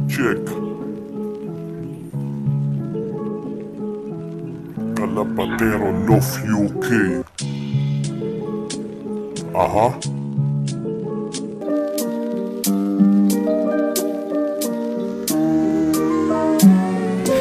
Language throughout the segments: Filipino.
Check. Kalapatero Love UK. Aha.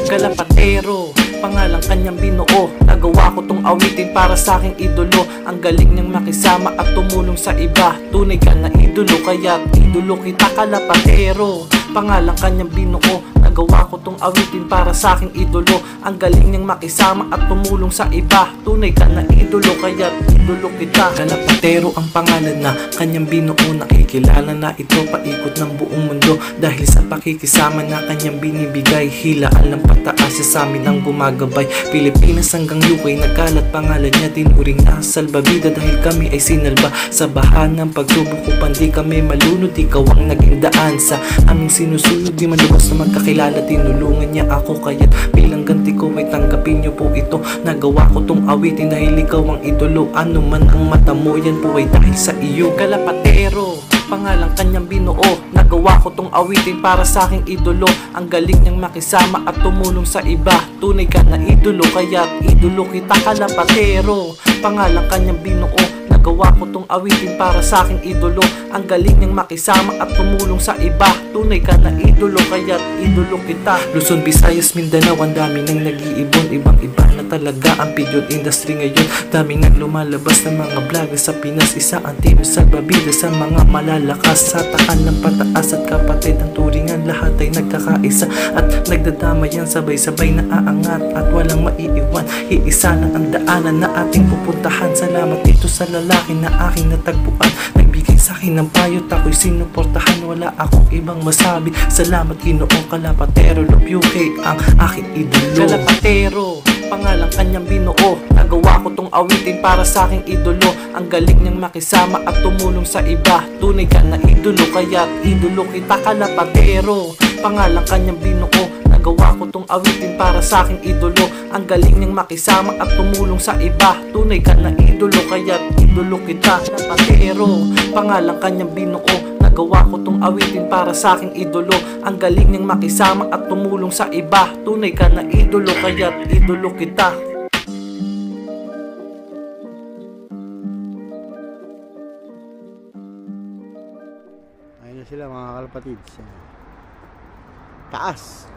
Kalapatero, pangalang kanyang binuo. Nagawa ko tong awitin para sa aking idolo. Ang galing niyang makisama at tumulong sa iba. Tunay ka na idolo, kaya idolo kita. Kalapatero, pangalang kanyang binuo. Nagawa ko tong awitin para sa aking idolo. Ang galing niyang makisama at tumulong sa iba. Tunay ka na idolo, kaya idolo kita. Kalapatero ang pangalan na kanyang binuo. Nakikilala na ito paikot ng buong mundo. Dahil sa pakikisama na kanyang binibigay. Hilaan ng pataas siya sa amin ang gumagabay. Pilipinas hanggang UK, nagkalat pangalan niya. Tinuring na salbabida dahil kami ay sinalba. Sa baha ng pagsubok upang di kami malunod. Ikaw ang naging daan sa aming sinusunod. Di man lubos na magkakilala, tinulungan niya ako. Kaya't bilang ganti ko ay tanggapin niyo po ito. Nagawa ko tong awitin dahil ikaw ang idolo. Ano man ang mata mo, yan po ay dahil sa iyo. Kalapatero, pangalang kanyang binuo. Nagawa ko tong awitin para sa aking idolo. Ang galing niyang makisama at tumulong sa iba. Tunay ka na idolo, kaya idolo kita. Kalapatero, pangalang kanyang binuo. Nagawa ko tong awitin para sa aking idolo. Ang galing niyang makisama at tumulong sa iba. Tunay ka na idolo, kaya idolo kita. Luzon, Visayas, Mindanao, ang dami nang nag-iibon. Ibang iba na talaga ang pidyon industry ngayon. Dami nang lumalabas ng mga vlogger sa Pinas. Isa ang team salbabida sa mga malalakas. Sa takan ng pataas at kapatid ang turingan. Lahat ay nagkakaisa at nagdadamayan. Sabay-sabay na aangat at walang maiiwan. Iisa na ang daanan na ating pupuntahan. Salamat dito sa lalaki na aking natagpuan. Nagbigay sa akin ng payot, ako'y sinuportahan. Wala akong ibang masabi. Salamat Ginoo. Kalapatero Love UK ang aking idolo. Kalapatero, pangalang kanyang binuo. Nagawa ko tong awitin para sa aking idolo. Ang galing niyang makisama at tumulong sa iba. Tunay ka na idolo, kaya idolo kita. Kalapatero, pangalang kanyang binuo. Nagawa ko tong awitin para sa aking idolo. Ang galing niyang makisama at tumulong sa iba. Tunay ka na idolo, kaya idolo kita. Kalapatero, pangalang kanyang binuo. Nagawa ko tong awitin para sa aking idolo. Ang galing niyang makisama at tumulong sa iba. Tunay ka na idolo, kaya idolo kita. Ayun na sila mga kalapatids. Taas.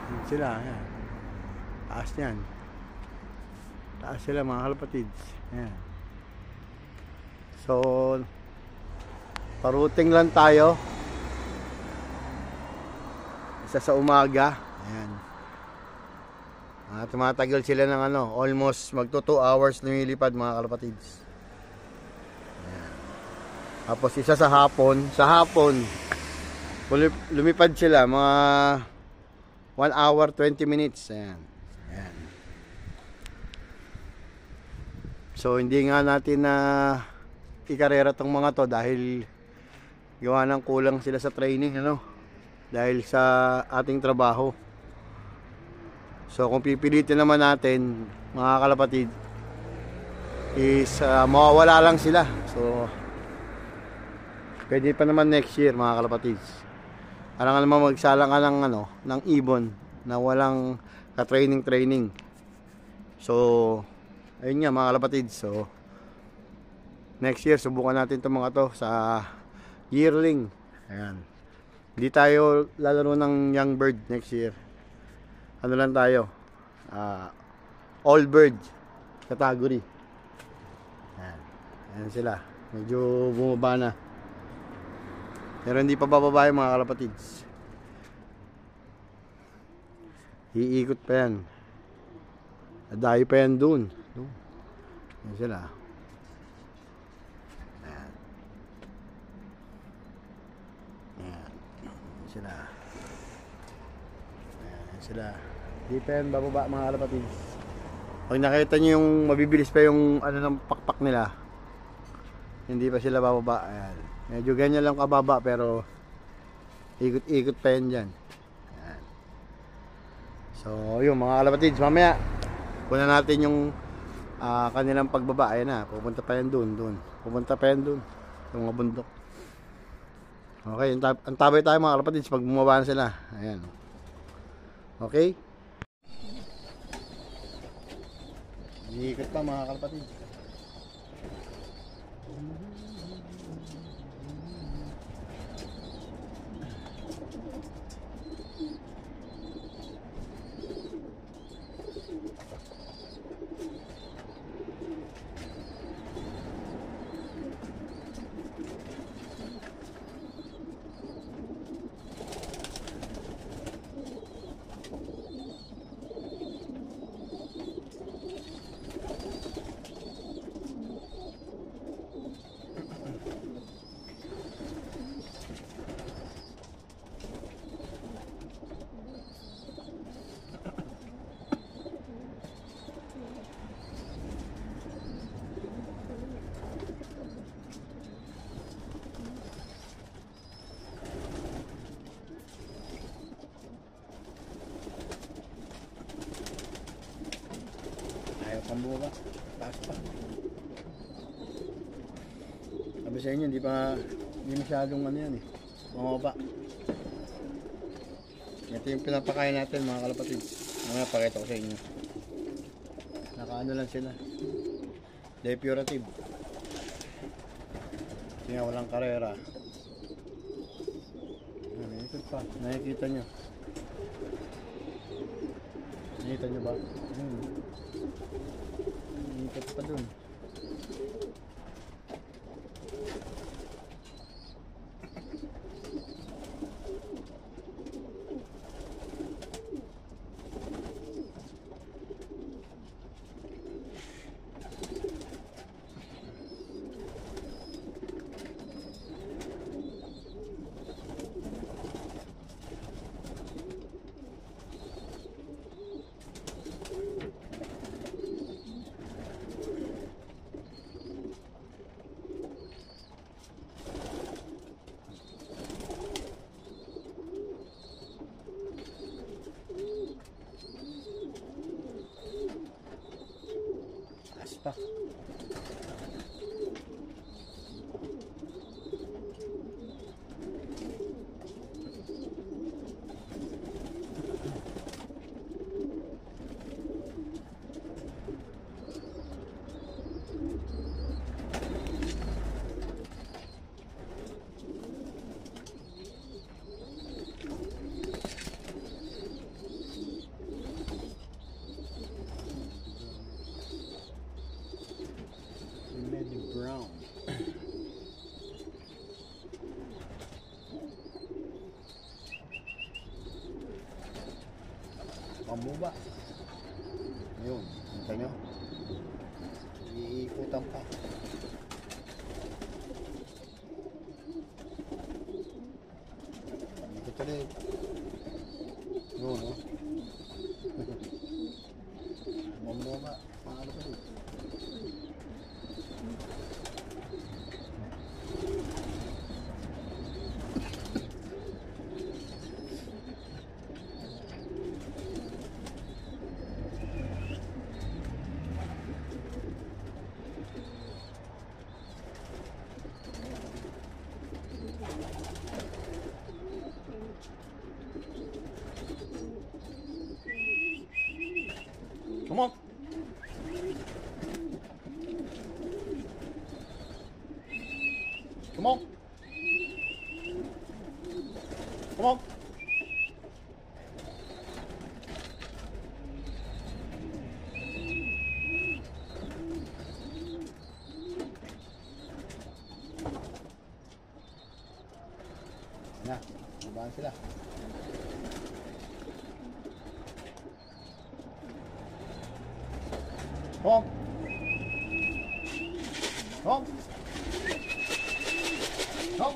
Ayun sila. Ayan. Taas niyan. Taas sila mga kalapatids. Ayan. So, paruting lang tayo. Isa sa umaga. Ayan. Tumatagal sila ng almost magto 2 hours lumilipad mga kalapatids. Ayan. Tapos isa sa hapon. Sa hapon, lumipad sila mga 1 hour 20 minutes. Ayan. Ayan. So, hindi nga natin na ikarera tong mga to dahil gawa ng kulang sila sa training dahil sa ating trabaho. So kung pipilitin naman natin mga kalapatid is mawawala lang sila. So pwede pa naman next year mga kalapatid. Alam naman magsalang ka ng ibon na walang ka-training. So ayun nga mga kalapatid. So next year, subukan natin itong mga to sa yearling. Ayan. Hindi tayo lalaro ng young bird next year. Ano lang tayo? All bird category. Ayan. Ayan sila. Medyo bumaba na. Pero hindi pa bababa yung mga kalapatids. Iikot pa yan. Adayo pa yan dun. Ayan sila. Sila. Ayan sila. Di pa yan bababa mga kalapatids. Pag nakita nyo yung mabibilis pa yung ng pakpak nila, hindi pa sila bababa. Ayan. Medyo ganyan lang kababa pero ikot-ikot pa yan dyan. Ayan. So yun mga kalapatids, mamaya kunan natin yung kanilang pagbaba. Ayan na, pupunta pa yan dun. Pupunta pa yan dun sa mga bundok. Okay, antabay tayo mga kalapatids pag bumaba na sila. Ayan. Okay? Iikot pa mga kalapatids. Pambuka, taas pa. Sabi sa inyo, hindi masyadong ano yan eh. Pumaba. Ito yung pinapakain natin mga kalapatid. Mga pakita ko sa inyo. Nakaano lang sila. Depurative. Kasi nga walang karera. Ikot pa. Nakikita nyo. Nakikita nyo ba? Ikot pa dun. Pa. Brown. Pambuba. Ayun, kita nyo? Iikutan pa. Ikot ulit. Yun, no? Pambuba. Paano pa rin? Come on. Come on. Come on. Na, babaan sila. Come on. Come on. Come on.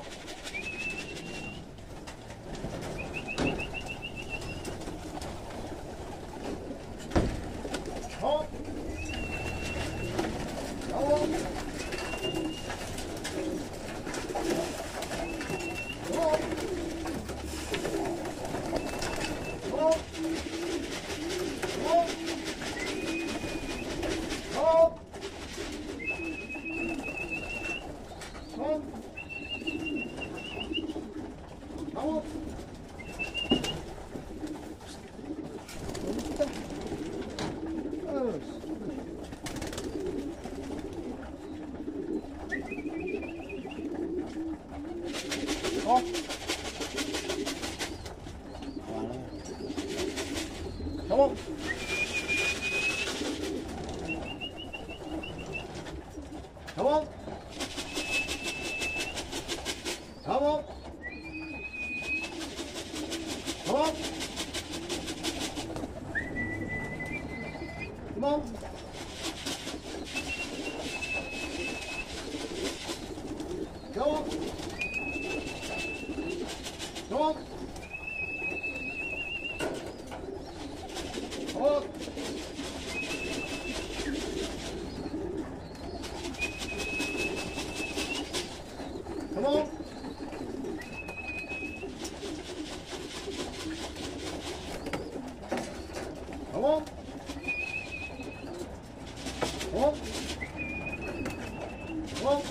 Hawak! Hawak! Hawak! Hawak! Hawak! Hawak! Come on. Come on. Come on. Come on.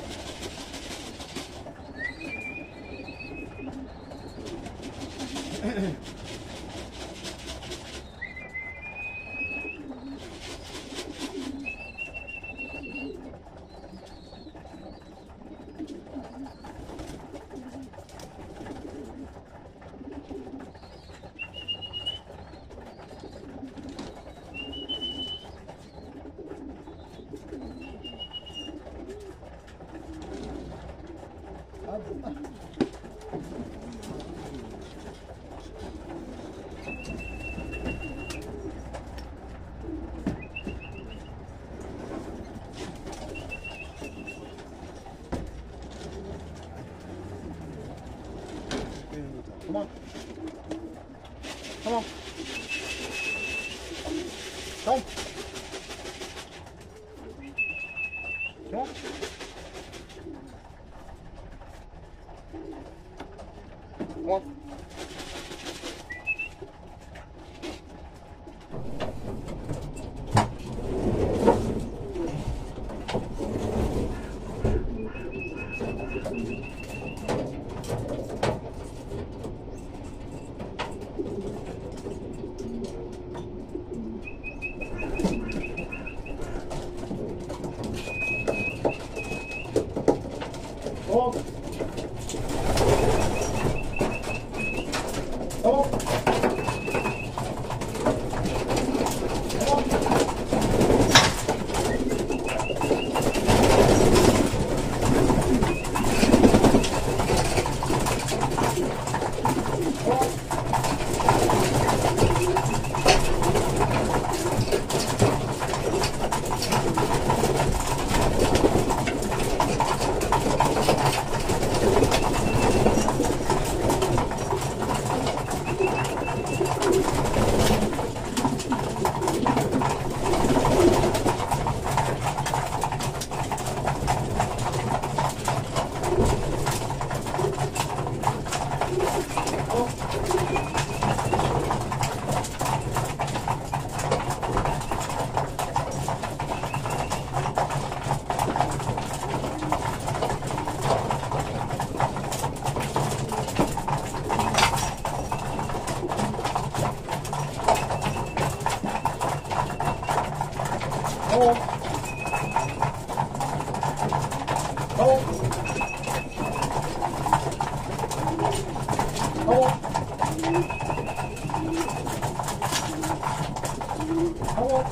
Come on. Come on. Come. Come on. Come on. Oh. Oh. Oh. Oh. Oh. Oh.